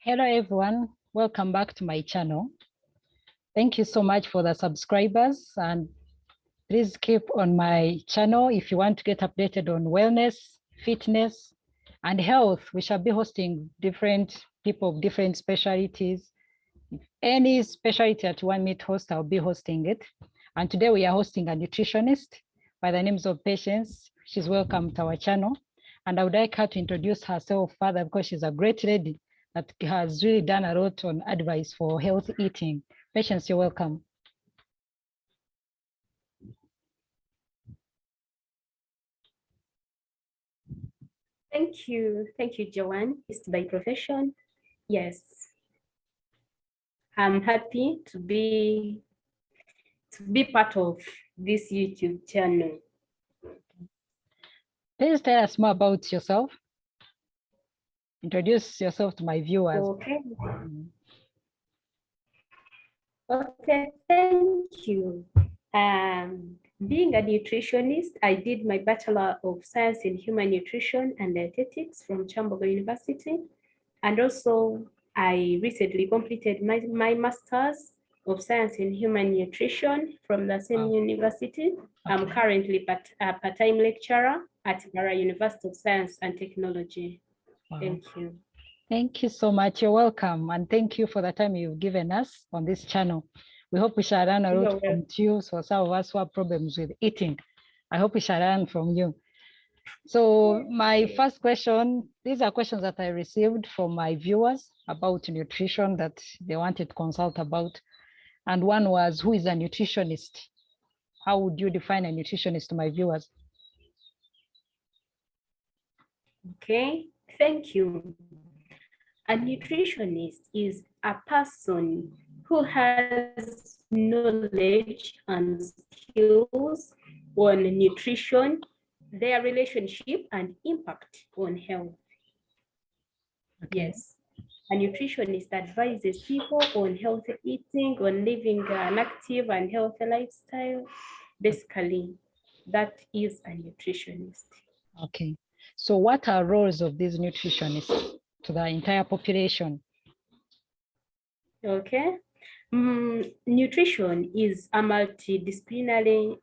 Hello everyone, welcome back to my channel. Thank you so much for the subscribers, and please keep on my channel if you want to get updated on wellness, fitness, and health. We shall be hosting different people of different specialties. Any specialty that you want me to host, I'll be hosting it. And today we are hosting a nutritionist by the names of Patience. She's welcome to our channel. And I would like her to introduce herself further because she's a great lady that has really done a lot on advice for healthy eating. Patience, you're welcome. Thank you, Joanne. It's by profession. Yes, I'm happy to be part of this YouTube channel. Please tell us more about yourself. Introduce yourself to my viewers. Okay. Okay, thank you. Being a nutritionist, I did my Bachelor of Science in Human Nutrition and Dietetics from Chambogo University. And also, I recently completed my Master's of Science in Human Nutrition from the same university. Okay. I'm currently a part-time lecturer at Bara University of Science and Technology. Wow. Thank you. Thank you so much. You're welcome. And thank you for the time you've given us on this channel. We hope we shall learn a lot from you. So some of us who have problems with eating, I hope we shall learn from you. So my first question, these are questions that I received from my viewers about nutrition that they wanted to consult about. And one was, who is a nutritionist? How would you define a nutritionist to my viewers? Okay, thank you. A nutritionist is a person who has knowledge and skills on nutrition, their relationship and impact on health. Okay. Yes, a nutritionist advises people on healthy eating, on living an active and healthy lifestyle. Basically, that is a nutritionist. Okay, so what are roles of these nutritionists to the entire population? Okay. Nutrition is a multidisciplinary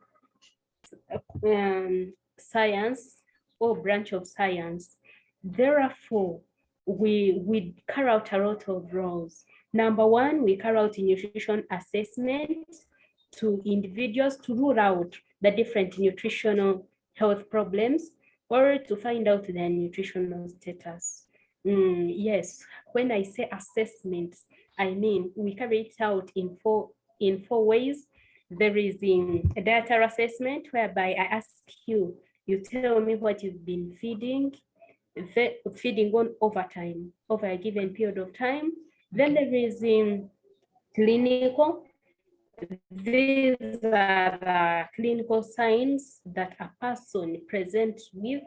science or branch of science. Therefore, we carry out a lot of roles. Number one, we carry out nutrition assessment to individuals to rule out the different nutritional health problems or to find out their nutritional status. Yes, when I say assessments, I mean we carry it out in four ways. There is a data assessment whereby I ask you, you tell me what you've been feeding on over time, over a given period of time. Then there is clinical. These are the clinical signs that a person presents with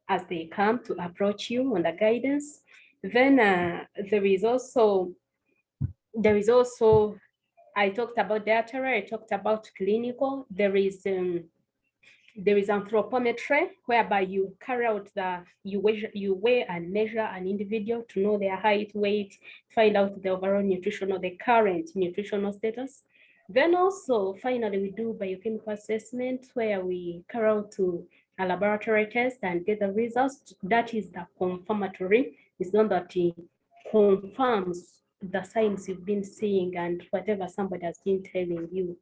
as they come to approach you on the guidance. Then there is also, I talked about data, I talked about clinical. There is anthropometry, whereby you carry out you weigh and measure an individual to know their height, weight, find out the overall nutritional, the current nutritional status. Then also, finally, we do biochemical assessment, where we carry out a laboratory test and get the results. That is the confirmatory. It's not that it confirms the signs you've been seeing and whatever somebody has been telling you.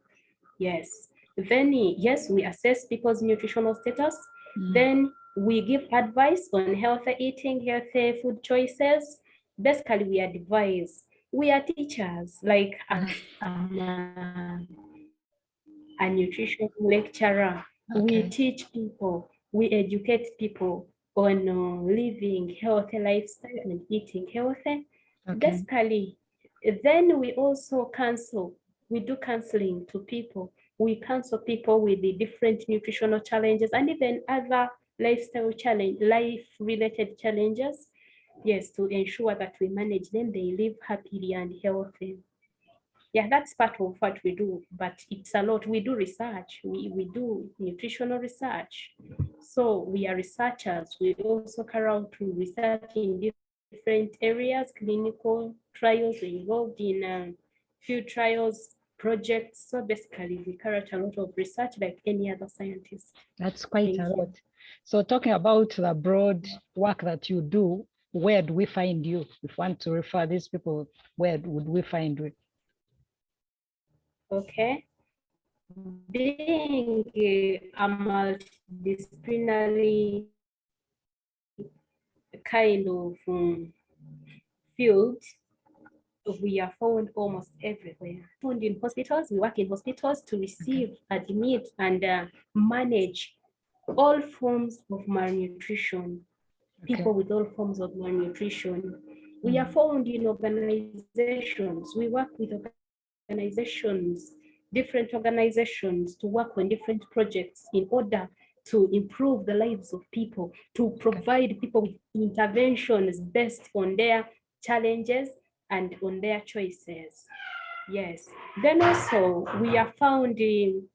Yes. Then, yes, we assess people's nutritional status. Then we give advice on healthy eating, healthy food choices. Basically, we advise. We are teachers, like a nutrition lecturer. Okay. We teach people, we educate people on living healthy lifestyle and eating healthy. Okay. Basically, then we also counsel. We do counseling to people. We counsel people with the different nutritional challenges and even other lifestyle challenge, life-related challenges. Yes, to ensure that we manage them, they live happily and healthy. Yeah, that's part of what we do, but it's a lot. We do research, we do nutritional research. So we are researchers. We also carry out research in different areas. Clinical trials, we're involved in field trials, projects. So basically, we carry out a lot of research like any other scientist. That's quite Thank a you. lot. So talking about the broad work that you do, where do we find you? If we want to refer these people, where would we find you? Okay. Being a multidisciplinary kind of field, we are found almost everywhere. Found in hospitals, we work in hospitals to receive, admit, and manage all forms of malnutrition, people with all forms of malnutrition. We are found in organizations. We work with organizations, different organizations, to work on different projects in order to improve the lives of people, to provide people with interventions based on their challenges and on their choices. Yes. Then also we are found in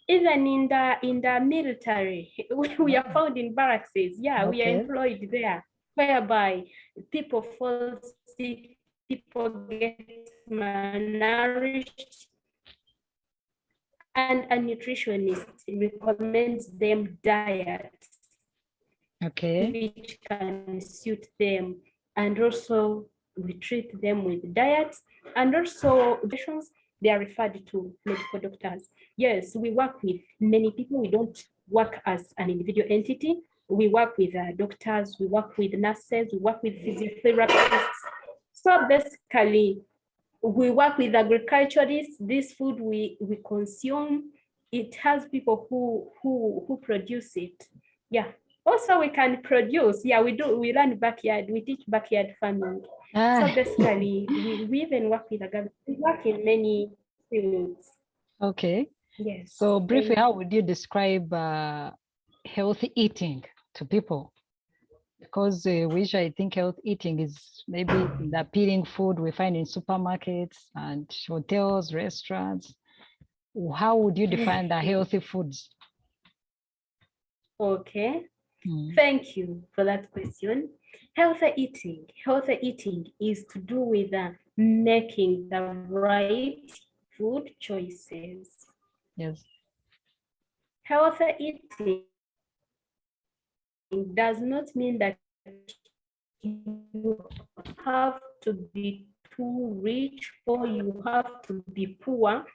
even in the military. We are found in barracks. Yeah, we are employed there, whereby people fall sick, people get malnourished, and a nutritionist recommends them diet which can suit them, and also we treat them with diet, and also they are referred to medical doctors. Yes, we work with many people. We don't work as an individual entity. We work with doctors, we work with nurses, we work with physiotherapists. So basically, we work with agriculturists. This food we consume, it has people who produce it. Yeah. Also, we can produce. Yeah, we do. We learn backyard. We teach backyard farming. So basically, we even work with the government. We work in many fields. Okay. Yes. So briefly, how would you describe healthy eating to people? Because which I think healthy eating is maybe the appealing food we find in supermarkets and hotels, restaurants. How would you define the healthy foods? Okay. Thank you for that question. Healthy eating is to do with making the right food choices. Yes. Healthy eating does not mean that you have to be too rich or you have to be poor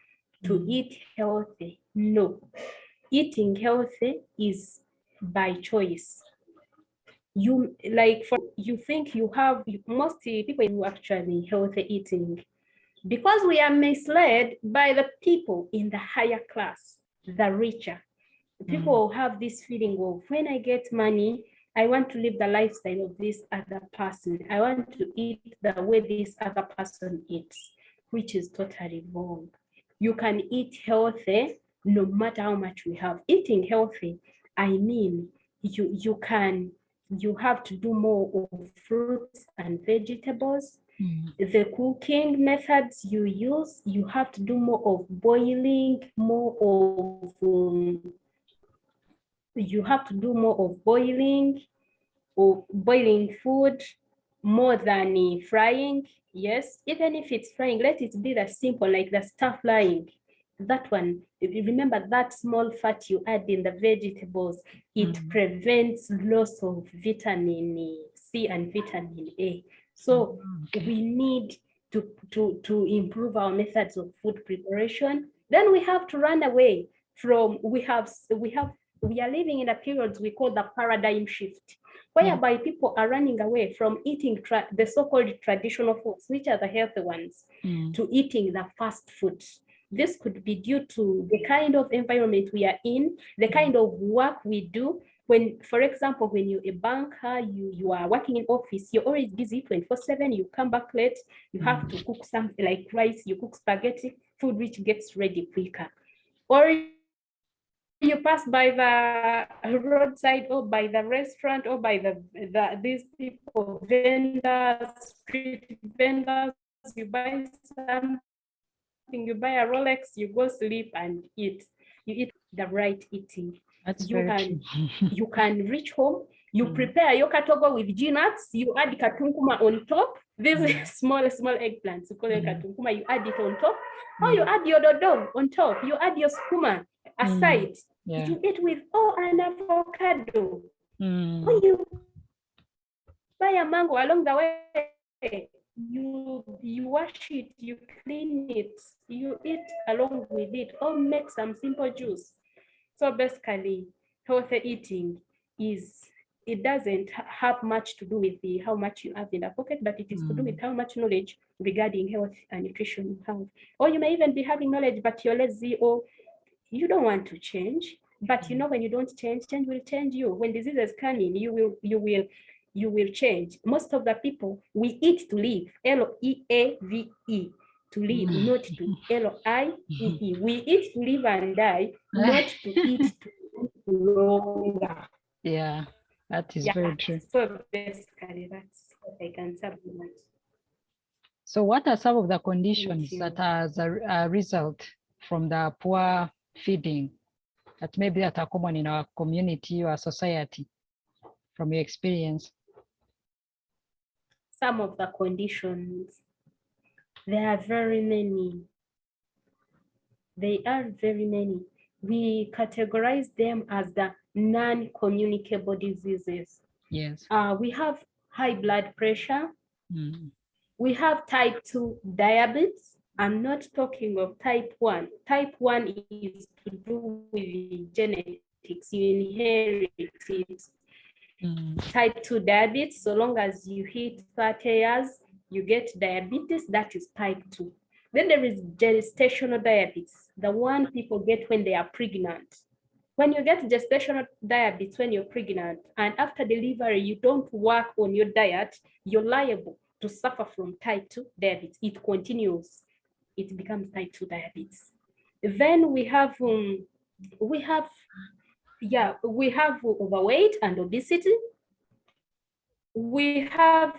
to eat healthy. No. Eating healthy is by choice. You think you have, most people who actually healthy eating, because we are misled by the people in the higher class, the richer. People have this feeling of, when I get money, I want to live the lifestyle of this other person. I want to eat the way this other person eats, which is totally wrong. You can eat healthy no matter how much we have. Eating healthy, I mean, you have to do more of fruits and vegetables. The cooking methods you use, you have to do more of boiling, you have to do more of boiling or boiling food more than frying. Yes, even if it's frying, let it be the simple, like the stir frying. That one, if you remember that small fat you add in the vegetables, it prevents loss of vitamin C and vitamin A. So we need to improve our methods of food preparation. Then we have to run away from, we are living in a period we call the paradigm shift, whereby people are running away from eating the so-called traditional foods, which are the healthy ones, to eating the fast foods. This could be due to the kind of environment we are in, the kind of work we do. When, for example, when you're a banker, you are working in office, you're always busy 24/7, you come back late, you have to cook something like rice, you cook spaghetti, food which gets ready quicker. Or you pass by the roadside or by the restaurant or by these people, vendors, street vendors, you buy something, you buy a Rolex, you go sleep and eat. You eat the right eating. That's You can reach home You prepare your katogo with nuts, you add katunkuma on top. These small eggplants, you call it katunkuma, you add it on top. Or you add your dodo on top. You add your skuma aside. You eat with an avocado. Or you buy a mango along the way. You wash it, you clean it, you eat along with it, or make some simple juice. So basically, healthy eating it doesn't have much to do with how much you have in the pocket, but it is to do with how much knowledge regarding health and nutrition you have. Or you may even be having knowledge, but you're lazy, or you don't want to change. But you know, when you don't change, change will change you. When diseases come in, you will change. Most of the people, we eat to live, L-E-A-V-E, to live, not to L-I-E-E. We eat to live and die, not to eat to live longer. Yeah, that is very true. So basically, that's what I can supplement. So what are some of the conditions that are as a result from the poor feeding that maybe that are common in our community or society from your experience? Some of the conditions, there are very many. They are very many. We categorize them as the non-communicable diseases. Yes. We have high blood pressure. We have type 2 diabetes. I'm not talking of type 1. Type 1 is to do with genetics. You inherit it. Type 2 diabetes, so long as you hit 30 years, you get diabetes, that is type 2. Then there is gestational diabetes, the one people get when they are pregnant. When you get gestational diabetes when you're pregnant and after delivery, you don't work on your diet, you're liable to suffer from type 2 diabetes. It continues, it becomes type 2 diabetes. Then we have overweight and obesity. We have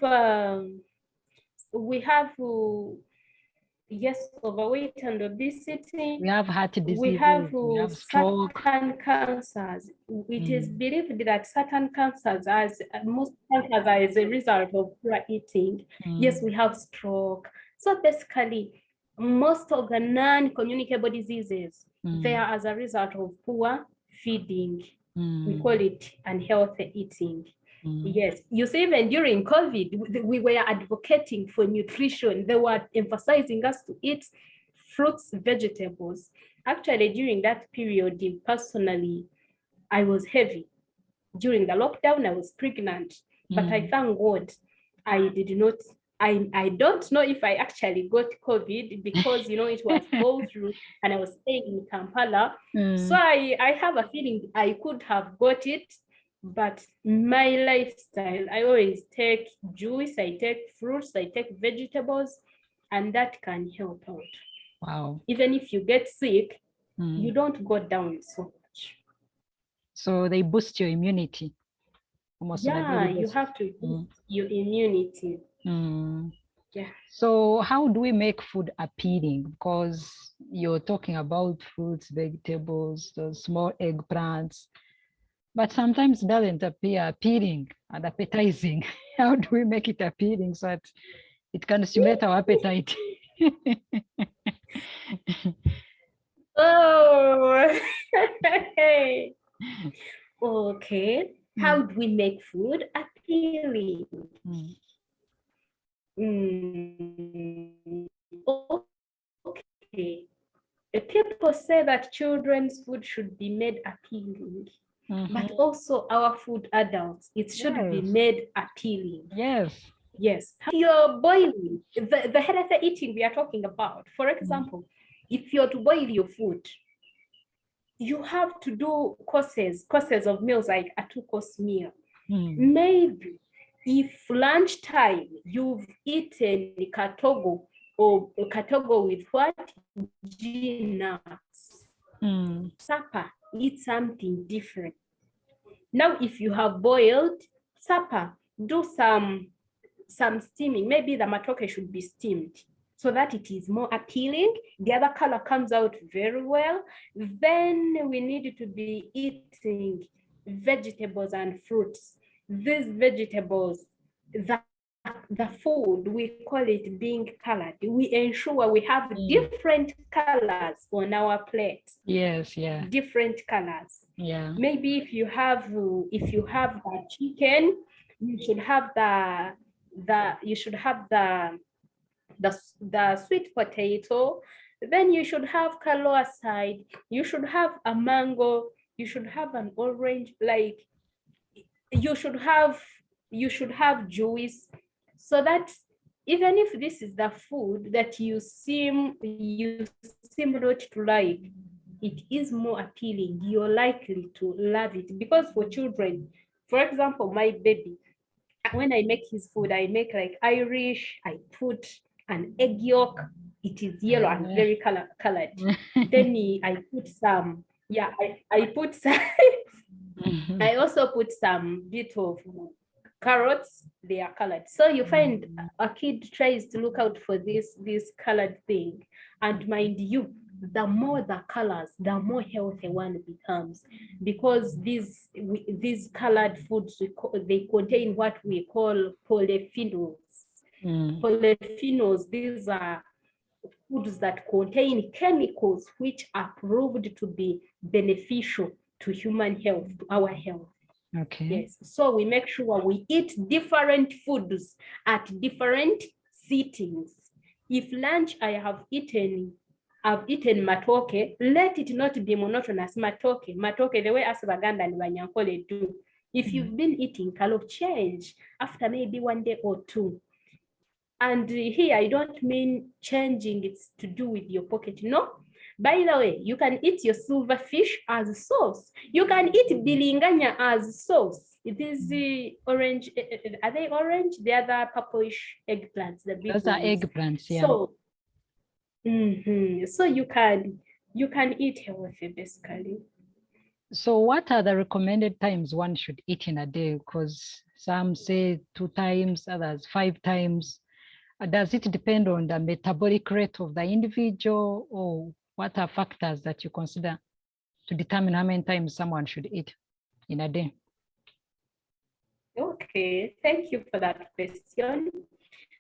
overweight and obesity. We have heart disease. We have stroke. certain cancers. It is believed that certain cancers, most cancers, are as a result of poor eating. Yes, we have stroke. So basically, most of the non-communicable diseases, they are as a result of poor feeding. We call it unhealthy eating. Yes, you see, even during COVID, we were advocating for nutrition. They were emphasizing us to eat fruits, vegetables. Actually, during that period, personally, I was heavy. During the lockdown, I was pregnant, but I thank God I did not. I don't know if I actually got COVID because, you know, it was all through and I was staying in Kampala. So I have a feeling I could have got it, but my lifestyle, I always take juice, I take fruits, I take vegetables, and that can help out. Wow. Even if you get sick, you don't go down so much. So they boost your immunity. Almost yeah, you have to boost your immunity. Yeah. So how do we make food appealing? Because you're talking about fruits, vegetables, those small eggplants, but sometimes it doesn't appear appealing and appetizing. How do we make it appealing so that it can stimulate our appetite? Oh, okay. How do we make food appealing? Okay. People say that children's food should be made appealing, but also our food adults, it should be made appealing. Yes. Yes. If you're boiling, the healthy eating we are talking about, for example, if you're to boil your food, you have to do courses of meals, like a 2-course meal. Maybe if lunchtime you've eaten katogo or katogo with what? Nuts. Supper, eat something different. Now, if you have boiled, supper, do some steaming. Maybe the matoke should be steamed so that it is more appealing. The other color comes out very well. Then we need to be eating vegetables and fruits. these vegetables, the food, we call it being colored. We ensure we have different colors on our plate. Yes, yeah. Different colors. Yeah. Maybe if you have a chicken, you should have the sweet potato. Then you should have color aside. You should have a mango. You should have an orange. Like you should have juice, so that even if this is the food that you seem not to like, it is more appealing. You're likely to love it, because for children, for example, my baby, when I make his food, I make like Irish. I put an egg yolk. It is yellow and very colored. Then I put some. Yeah, I put some. I also put some bit of carrots. They are colored. So you find a kid tries to look out for this colored thing, and mind you, the more the colors, the more healthy one becomes, because these colored foods, they contain what we call polyphenols. Polyphenols, these are foods that contain chemicals which are proved to be beneficial to human health, to our health. Okay. Yes. So we make sure we eat different foods at different sittings. If lunch I've eaten matoke, let it not be monotonous. Matoke, the way us Baganda and Banyankole do. If you've been eating kalo, change after maybe 1 day or 2. And here I don't mean changing it's to do with your pocket. No. By the way, you can eat your silverfish as sauce. You can eat bilinganya as sauce. It is the orange. Are they orange? They are the purplish eggplants. The big Those are ones. eggplants, yeah. So, so you can eat healthy, basically. So what are the recommended times one should eat in a day? Because some say 2 times, others 5 times. Does it depend on the metabolic rate of the individual, or what are factors that you consider to determine how many times someone should eat in a day? Okay, thank you for that question.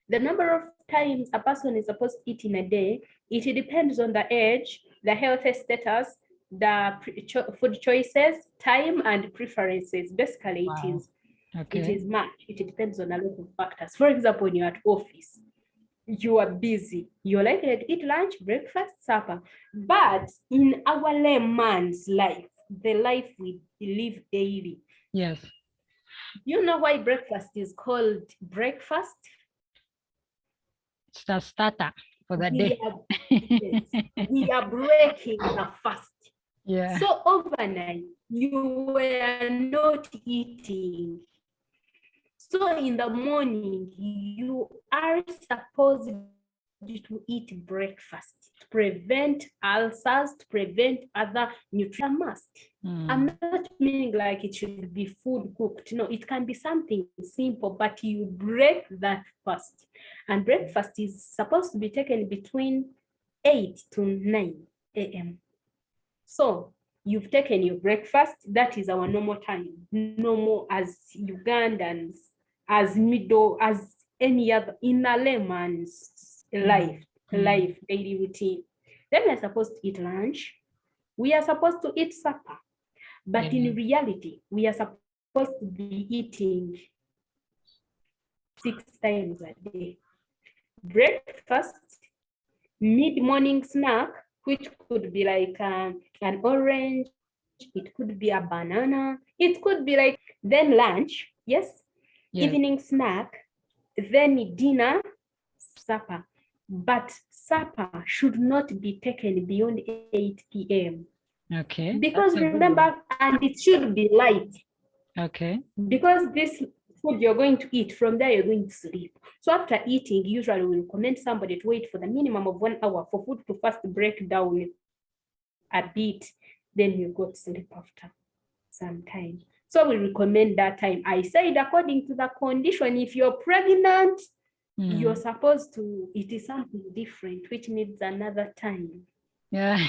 The number of times a person is supposed to eat in a day, it depends on the age, the health status, the food choices, time, and preferences. Basically, Wow. it is much. It depends on a lot of factors. For example, when you're at office, you are busy. You're likely to eat lunch, breakfast, supper. But in our layman's life, the life we live daily. Yes. You know why breakfast is called breakfast? It's the starter for the day. We are breaking the fast. Yeah. So overnight, you were not eating. So in the morning, you are supposed to eat breakfast to prevent ulcers, to prevent other nutrient must. I'm not meaning like it should be food cooked. No, it can be something simple, but you break that fast. And breakfast is supposed to be taken between 8 to 9 a.m. So you've taken your breakfast. That is our normal time. Normal as Ugandans, as middle, as any other in a layman's life, daily routine. Then we're supposed to eat lunch. We are supposed to eat supper. But in reality, we are supposed to be eating 6 times a day. Breakfast, mid-morning snack, which could be like an orange, it could be a banana, it could be like, then lunch, evening snack, then dinner, supper. But supper should not be taken beyond 8 p.m. Okay. Because remember, and it should be light. Okay. Because this food you're going to eat, from there you're going to sleep. So after eating, usually we recommend somebody to wait for the minimum of 1 hour for food to first break down a bit. Then you go to sleep after some time. So we recommend that time. I said according to the condition, if you're pregnant, you're supposed to, it is something different, which needs another time. Yeah.